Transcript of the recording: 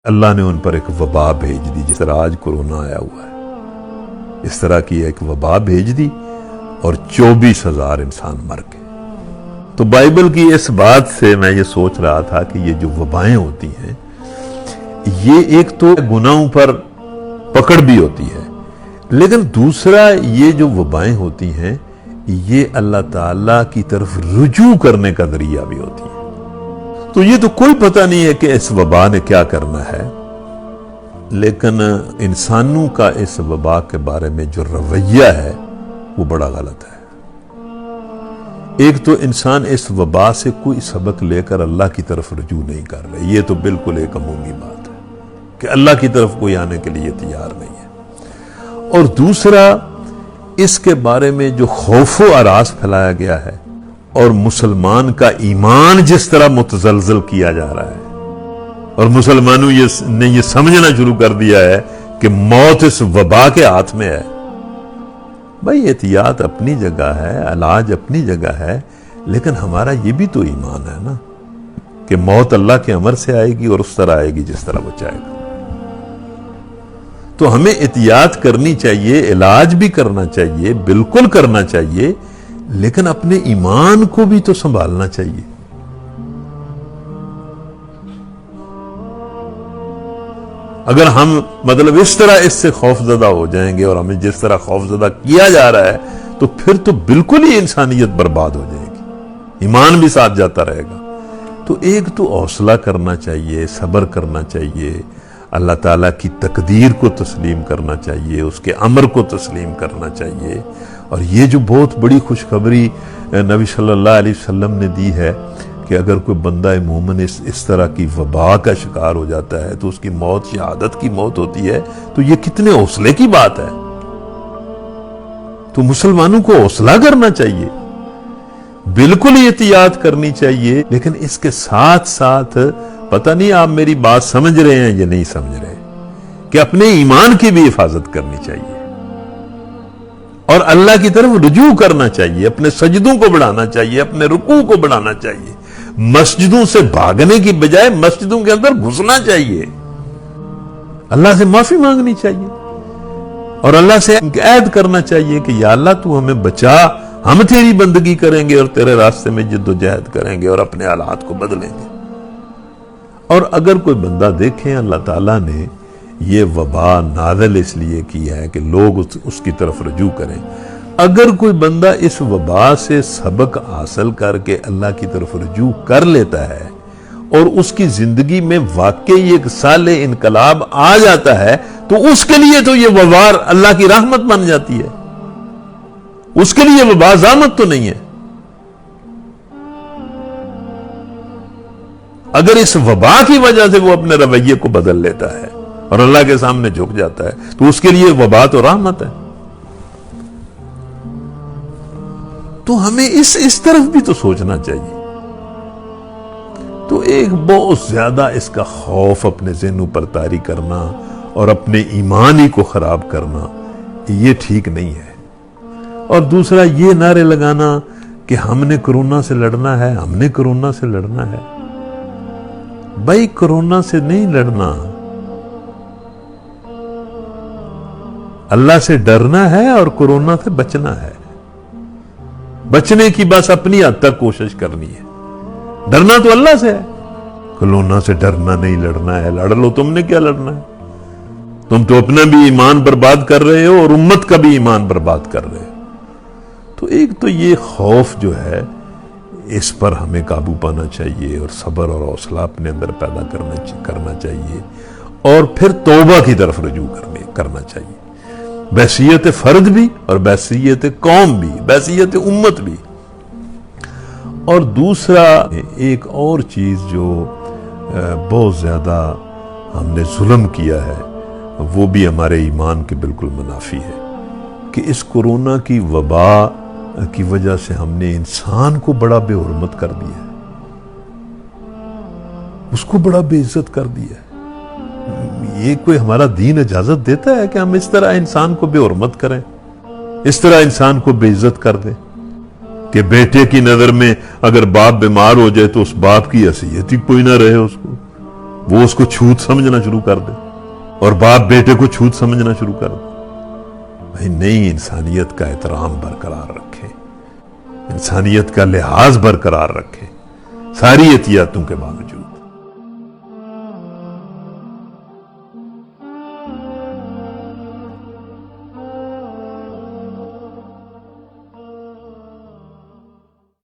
اللہ نے ان پر ایک وبا بھیج دی، جس طرح آج کورونا آیا ہوا ہے، اس طرح کی ایک وبا بھیج دی اور 24,000 انسان مر گئے۔ تو بائبل کی اس بات سے میں یہ سوچ رہا تھا کہ یہ جو وبائیں ہوتی ہیں، یہ ایک تو گناہوں پر پکڑ بھی ہوتی ہے، لیکن دوسرا یہ جو وبائیں ہوتی ہیں یہ اللہ تعالیٰ کی طرف رجوع کرنے کا ذریعہ بھی ہوتی ہے۔ تو یہ تو کوئی پتہ نہیں ہے کہ اس وبا نے کیا کرنا ہے، لیکن انسانوں کا اس وبا کے بارے میں جو رویہ ہے وہ بڑا غلط ہے۔ ایک تو انسان اس وبا سے کوئی سبق لے کر اللہ کی طرف رجوع نہیں کر رہے، یہ تو بالکل ایک عمومی بات ہے کہ اللہ کی طرف کوئی آنے کے لیے تیار نہیں ہے۔ اور دوسرا، اس کے بارے میں جو خوف و ہراس پھیلایا گیا ہے اور مسلمان کا ایمان جس طرح متزلزل کیا جا رہا ہے، اور مسلمانوں نے یہ سمجھنا شروع کر دیا ہے کہ موت اس وبا کے ہاتھ میں ہے۔ بھائی احتیاط اپنی جگہ ہے، علاج اپنی جگہ ہے، لیکن ہمارا یہ بھی تو ایمان ہے نا کہ موت اللہ کے امر سے آئے گی اور اس طرح آئے گی جس طرح وہ چاہے گا۔ تو ہمیں احتیاط کرنی چاہیے، علاج بھی کرنا چاہیے، بالکل کرنا چاہیے، لیکن اپنے ایمان کو بھی تو سنبھالنا چاہیے۔ اگر ہم اس طرح اس سے خوف زدہ ہو جائیں گے اور ہمیں جس طرح خوف زدہ کیا جا رہا ہے، تو پھر تو بالکل ہی انسانیت برباد ہو جائے گی، ایمان بھی ساتھ جاتا رہے گا۔ تو ایک تو حوصلہ کرنا چاہیے، صبر کرنا چاہیے، اللہ تعالیٰ کی تقدیر کو تسلیم کرنا چاہیے، اس کے امر کو تسلیم کرنا چاہیے۔ اور یہ جو بہت بڑی خوشخبری نبی صلی اللہ علیہ وسلم نے دی ہے کہ اگر کوئی بندہ مومن اس طرح کی وبا کا شکار ہو جاتا ہے تو اس کی موت شہادت کی موت ہوتی ہے، تو یہ کتنے حوصلے کی بات ہے۔ تو مسلمانوں کو حوصلہ کرنا چاہیے، بالکل احتیاط کرنی چاہیے، لیکن اس کے ساتھ ساتھ پتہ نہیں آپ میری بات سمجھ رہے ہیں یا نہیں سمجھ رہے، کہ اپنے ایمان کی بھی حفاظت کرنی چاہیے اور اللہ کی طرف رجوع کرنا چاہیے، اپنے سجدوں کو بڑھانا چاہیے، اپنے رکوع کو بڑھانا چاہیے، مسجدوں سے بھاگنے کی بجائے مسجدوں کے اندر گھسنا چاہیے، اللہ سے معافی مانگنی چاہیے اور اللہ سے عہد کرنا چاہیے کہ یا اللہ تو ہمیں بچا، ہم تیری بندگی کریں گے اور تیرے راستے میں جد و جہد کریں گے اور اپنے حالات کو بدلیں گے۔ اور اگر کوئی بندہ دیکھیں اللہ تعالیٰ نے یہ وبا نازل اس لیے کی ہے کہ لوگ اس کی طرف رجوع کریں، اگر کوئی بندہ اس وبا سے سبق حاصل کر کے اللہ کی طرف رجوع کر لیتا ہے اور اس کی زندگی میں واقعی ایک صالح انقلاب آ جاتا ہے، تو اس کے لیے تو یہ وبا اللہ کی رحمت بن جاتی ہے، اس کے لیے وبا زحمت تو نہیں ہے۔ اگر اس وبا کی وجہ سے وہ اپنے رویے کو بدل لیتا ہے اور اللہ کے سامنے جھک جاتا ہے، تو اس کے لیے وبا تو رحمت ہے۔ تو ہمیں اس طرف بھی تو سوچنا چاہیے۔ تو ایک بہت زیادہ اس کا خوف اپنے ذہنوں پر طاری کرنا اور اپنے ایمان ہی کو خراب کرنا، یہ ٹھیک نہیں ہے۔ اور دوسرا یہ نعرے لگانا کہ ہم نے کرونا سے لڑنا ہے، ہم نے کرونا سے لڑنا ہے۔ بھائی کرونا سے نہیں لڑنا، اللہ سے ڈرنا ہے اور کرونا سے بچنا ہے۔ بچنے کی بس اپنی حد تک کوشش کرنی ہے، ڈرنا تو اللہ سے ہے۔ کرونا سے ڈرنا نہیں، لڑنا ہے، لڑ لو، تم نے کیا لڑنا ہے؟ تم تو اپنا بھی ایمان برباد کر رہے ہو اور امت کا بھی ایمان برباد کر رہے ہو۔ تو ایک تو یہ خوف جو ہے اس پر ہمیں قابو پانا چاہیے اور صبر اور حوصلہ اپنے اندر پیدا کرنا چاہیے، اور پھر توبہ کی طرف رجوع کرنا چاہیے، بحیثیت فرد بھی اور بحیثیت قوم بھی، بحیثیت امت بھی۔ اور دوسرا ایک اور چیز جو بہت زیادہ ہم نے ظلم کیا ہے، وہ بھی ہمارے ایمان کے بالکل منافی ہے، کہ اس کورونا کی وبا کی وجہ سے ہم نے انسان کو بڑا بے حرمت کر دیا ہے، اس کو بڑا بے عزت کر دیا ہے۔ یہ کوئی ہمارا دین اجازت دیتا ہے کہ ہم اس طرح انسان کو بے حرمت کریں، اس طرح انسان کو بے عزت کر دیں، کہ بیٹے کی نظر میں اگر باپ بیمار ہو جائے تو اس باپ کی حیثیت ہی کوئی نہ رہے اس کو، وہ اس کو چھوت سمجھنا شروع کر دے اور باپ بیٹے کو چھوت سمجھنا شروع کر دے. بھائی نئی انسانیت کا احترام برقرار رکھیں, انسانیت کا لحاظ برقرار رکھیں ساری احتیاطوں کے باوجود.